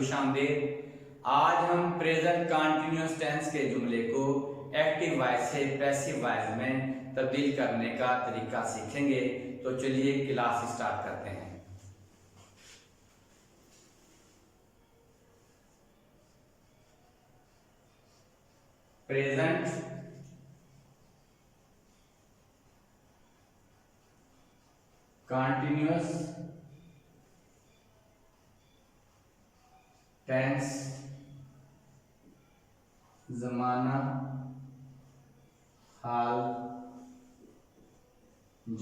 खुशामदीद। आज हम present continuous tense के जुमले को एक्टिव वॉइस से पैसिव वॉइस में तब्दील करने का तरीका सीखेंगे। तो चलिए क्लास स्टार्ट करते हैं। प्रेजेंट कंटिन्यूअस टेंस ज़माना हाल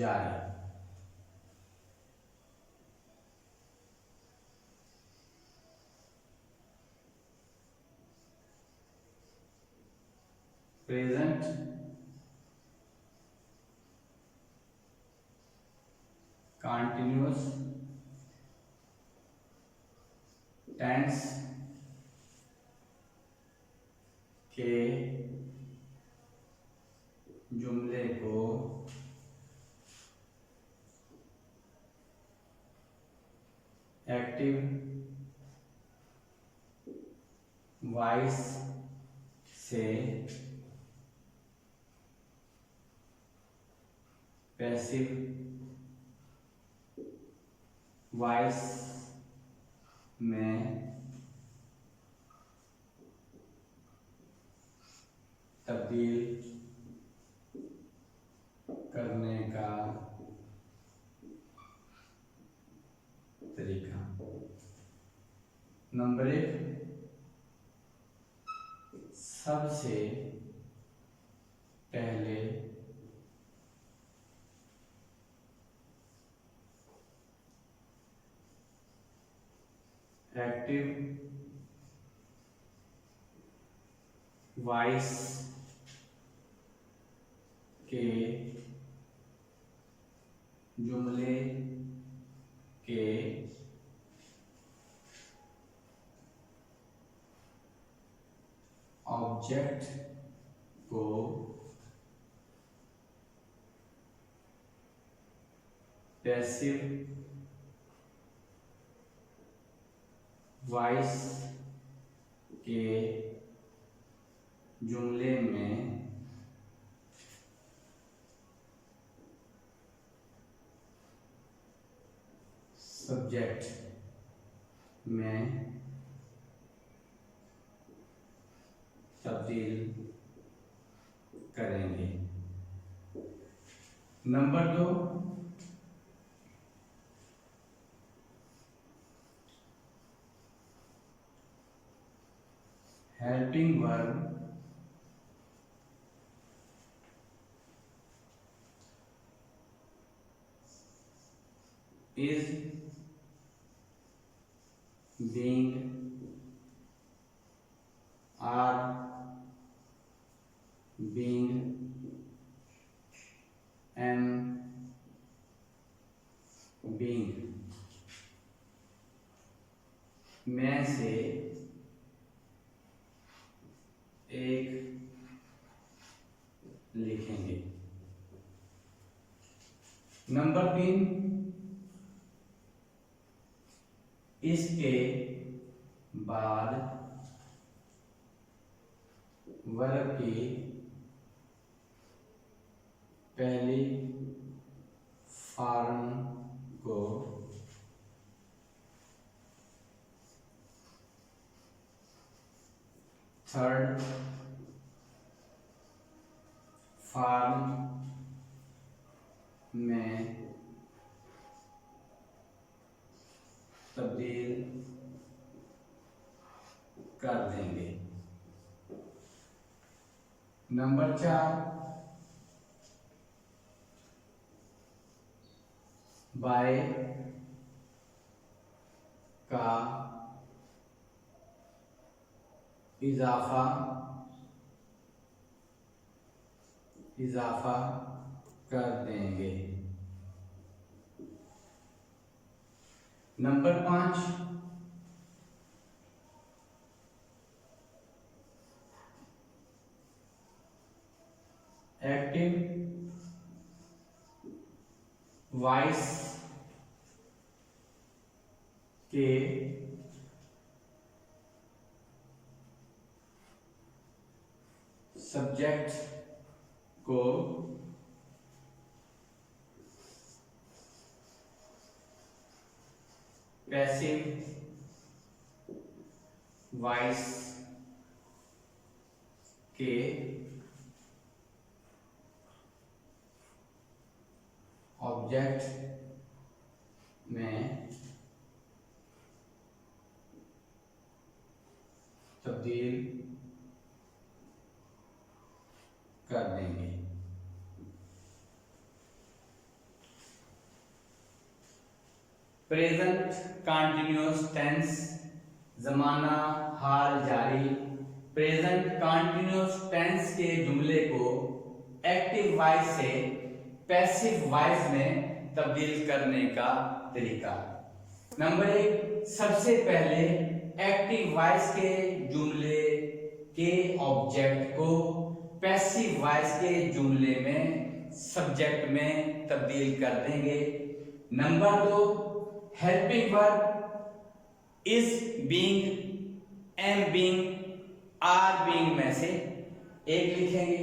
जारी। प्रेजेंट कंटिन्यूअस टेंस के जुमले को एक्टिव वॉइस से पैसिव वॉइस में तब्दील करने का तरीका। नंबर 1, सबसे पहले एक्टिव वॉइस के जुमले के ऑब्जेक्ट को पैसिव वॉइस के जुमले में सब्जेक्ट में तब्दील करेंगे। Number 2, helping verb is being are being and being में से एक लिखेंगे। नंबर 3, इसके बाद वर्ब की पहली फॉर्म को थर्ड फॉर्म में तब्दील कर देंगे। नंबर 4, बाय का इजाफा कर देंगे। नंबर 5, एक्टिव वॉइस के सब्जेक्ट को पैसिव वॉइस के ऑब्जेक्ट में तब्दील कर देंगे। प्रेजेंट कंटिन्यूअस टेंस, जमाना हाल जारी। प्रेजेंट कंटिन्यूअस टेंस के जुमले को एक्टिव वॉइस से पैसिव वॉइस में तब्दील करने का तरीका। नंबर 1, सबसे पहले एक्टिव वॉइस के जुमले के ऑब्जेक्ट को पैसिव वॉइस के जुमले में सब्जेक्ट में तब्दील कर देंगे। Number 2, helping verb is being, am being, are being में से एक लिखेंगे।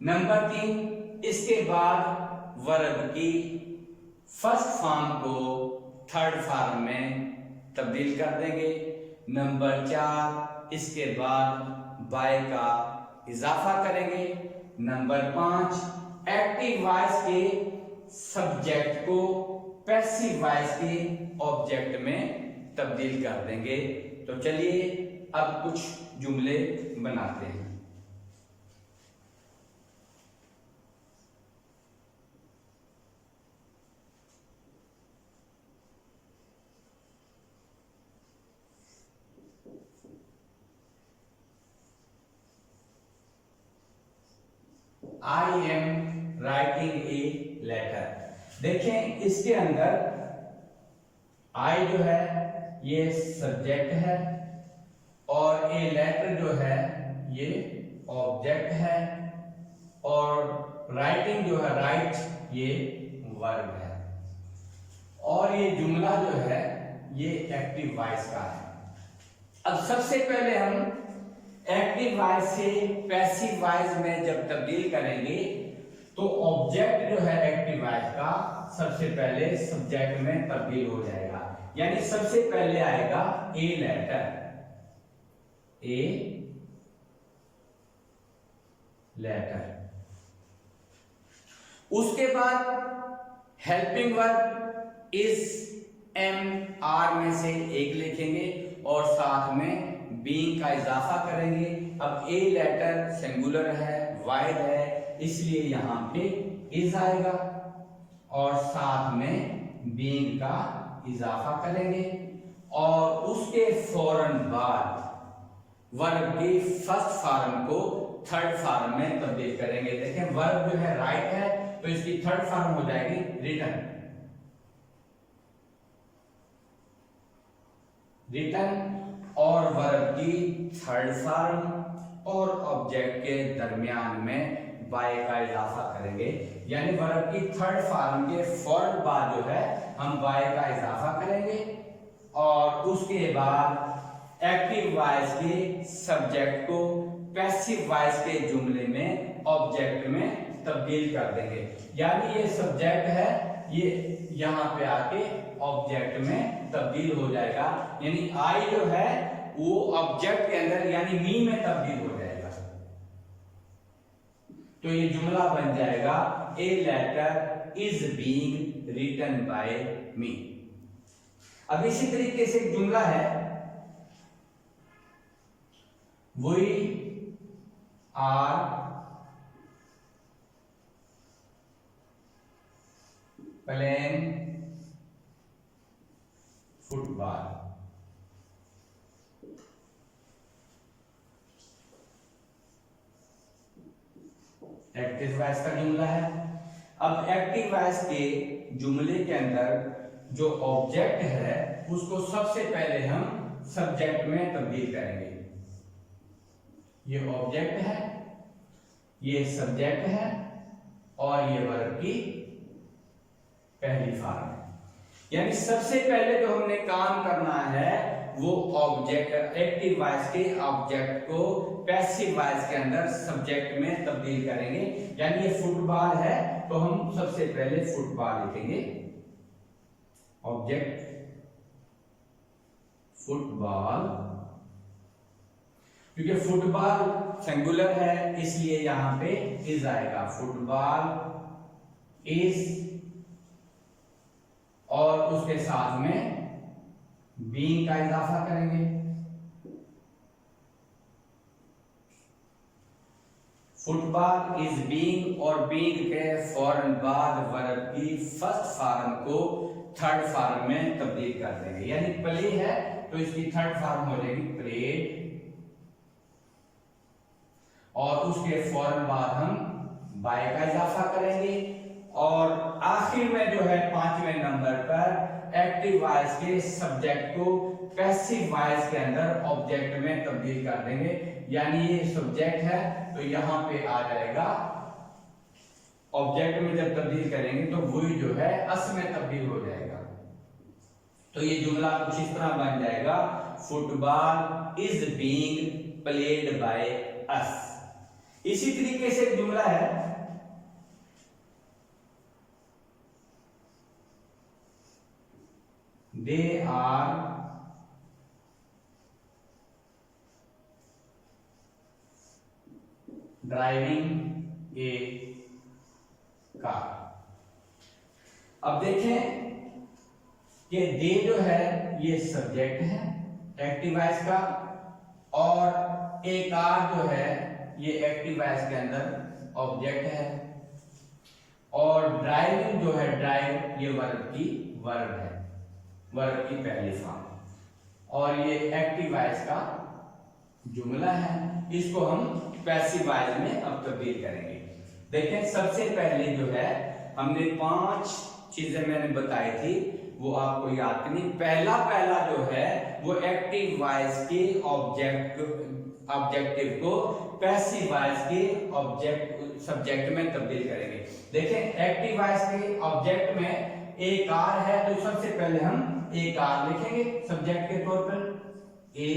नंबर 3, इसके बाद वर्ब की फर्स्ट फॉर्म को थर्ड फॉर्म में तब्दील कर देंगे। नंबर 4, इसके बाद बाय का इजाफा करेंगे। नंबर 5, एक्टिव वॉइस के सब्जेक्ट को पैसिव वॉइस के ऑब्जेक्ट में तब्दील कर देंगे। तो चलिए अब कुछ जुमले बनाते हैं। I am writing a letter। देखें इसके अंदर I जो है ये सब्जेक्ट है और ए लेटर जो है ये ऑब्जेक्ट है और राइटिंग जो है राइट ये वर्ब है और ये जुमला जो है ये एक्टिव वॉइस का है। अब सबसे पहले हम एक्टिव वॉइस से पैसिव वॉइस में जब तब्दील करेंगे तो ऑब्जेक्ट जो है एक्टिव वॉइस का सबसे पहले सब्जेक्ट में तब्दील हो जाएगा। यानी सबसे पहले आएगा ए लेटर, ए लेटर। उसके बाद helping verb is, am, are में से एक लिखेंगे और साथ में बीइंग का इजाफा करेंगे। अब ए लेटर सिंगुलर है, वाहिद है, इसलिए यहां पे इज आएगा और साथ में बीइंग का इजाफा करेंगे और उसके फौरन बाद वर्ब की फर्स्ट फॉर्म को थर्ड फॉर्म में तब्दील करेंगे। देखें वर्ब जो है राइट है तो इसकी थर्ड फॉर्म हो जाएगी रिटन, रिटन और वर्ब की थर्ड फॉर्म और ऑब्जेक्ट के दरमियान में बाय का इजाफा करेंगे। यानी वर्ब की थर्ड फॉर्म के फौरन बाद जो है हम बाय का इजाफा करेंगे और उसके बाद एक्टिव वॉइस के सब्जेक्ट को पैसिव वॉइस के जुमले में ऑब्जेक्ट में तब्दील कर देंगे। यानी ये सब्जेक्ट है ये यहां पे आके ऑब्जेक्ट में तब्दील हो जाएगा। यानी आई जो है वो ऑब्जेक्ट के अंदर यानी मी में तब्दील हो जाएगा। तो ये जुमला बन जाएगा a letter is being written by me. अब इसी तरीके से एक जुमला है we are playing football. Active voice का जुमला है। अब एक्टिव वॉइस के जुमले के अंदर जो ऑब्जेक्ट है उसको सबसे पहले हम सब्जेक्ट में तब्दील करेंगे। ये ऑब्जेक्ट है, ये सब्जेक्ट है और ये वर्ब की पहली फॉर्म है। यानी सबसे पहले जो हमने काम करना है वो ऑब्जेक्ट एक्टिव वॉइस के ऑब्जेक्ट को पैसिव वॉइस के अंदर सब्जेक्ट में तब्दील करेंगे। यानी ये फुटबॉल है तो हम सबसे पहले फुटबॉल लिखेंगे, ऑब्जेक्ट फुटबॉल, क्योंकि फुटबॉल सिंगुलर है इसलिए यहां पे इज आएगा, फुटबॉल इज, और उसके साथ में बीइंग का इजाफा करेंगे। फुटबॉल इज बीइंग, और बीइंग के फौरन बाद वर्ब की फर्स्ट फॉर्म को थर्ड फॉर्म में तब्दील कर देंगे। यानी प्ले है तो इसकी थर्ड फॉर्म हो जाएगी प्लेड, और उसके फौरन बाद हम बाय का इजाफा करेंगे, और आखिर में जो है 5वें नंबर पर एक्टिव वॉइस के सब्जेक्ट को पैसिव वॉइस के अंदर ऑब्जेक्ट में तब्दील कर देंगे। यानी ये सब्जेक्ट है तो यहां पे आ जाएगा, ऑब्जेक्ट में जब तब्दील करेंगे तो वही जो है अस में तब्दील हो जाएगा। तो ये जुमला कुछ इस तरह बन जाएगा, football is being played by us. इसी तरीके से एक जुमला है, they are driving a car. अब देखें कि दे जो है ये सब्जेक्ट है एक्टिव वॉइस का, और ए कार जो है ये एक्टिव वॉइस के अंदर ऑब्जेक्ट है, और ड्राइविंग जो है ड्राइव ये वर्ब है, वर्ब की पहली फॉर्म, और ये एक्टिव वॉइस का जुमला है। इसको हम पैसिव वॉइस में अब तब्दील करेंगे। देखें सबसे पहले जो है हमने 5 चीजें मैंने बताई थी वो आपको याद करनी। पहला जो है वो एक्टिव वॉइस के ऑब्जेक्टिव को पैसिव वॉइस के सब्जेक्ट में तब्दील करेंगे। देखें एक्टिव वॉइस के ऑब्जेक्ट में ए कार है तो सबसे पहले हम ए कार लिखेंगे सब्जेक्ट के तौर पर, ए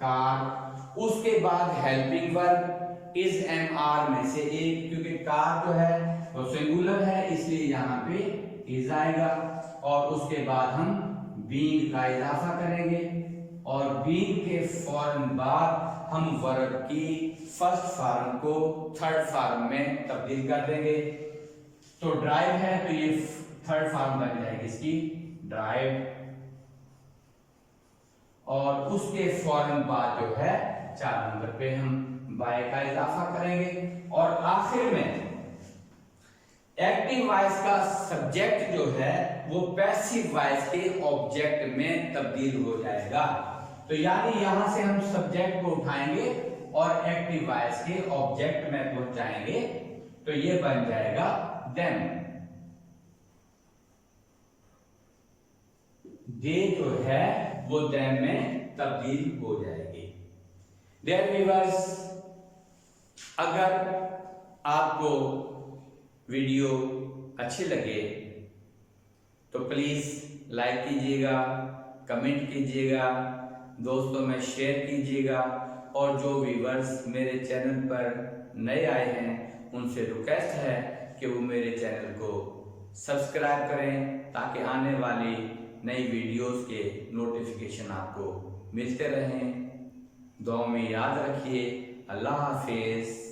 कार। उसके बाद helping verb is am are में से एक, क्योंकि कार जो है वो सिंगुलर है इसलिए यहाँ पे इज आएगा, और उसके बाद हम बीइंग का इजाफा करेंगे, और बीइंग के फौरन बाद हम वर्ब की फर्स्ट फॉर्म को थर्ड फॉर्म में तब्दील कर देंगे। तो ड्राइव है तो ये थर्ड फॉर्म बन जाएगी इसकी, ड्राइव, और उसके फौरन बाद जो है 4 नंबर पे हम बाय का इजाफा करेंगे, और आखिर में एक्टिव वॉइस का सब्जेक्ट जो है वो पैसिव वॉइस के ऑब्जेक्ट में तब्दील हो जाएगा। तो यानी यहां से हम सब्जेक्ट को उठाएंगे और एक्टिव वॉइस के ऑब्जेक्ट में पहुंचाएंगे, तो ये बन जाएगा देम। दे जो है वो देम में तब्दील हो जाएगी। डियर व्यूअर्स, अगर आपको वीडियो अच्छी लगे तो प्लीज लाइक कीजिएगा, कमेंट कीजिएगा, दोस्तों में शेयर कीजिएगा, और जो व्यूअर्स मेरे चैनल पर नए आए हैं उनसे रिक्वेस्ट है कि वो मेरे चैनल को सब्सक्राइब करें ताकि आने वाली नई वीडियोस के नोटिफिकेशन आपको मिलते रहें। दुआ में याद रखिए। अल्लाह हाफिज।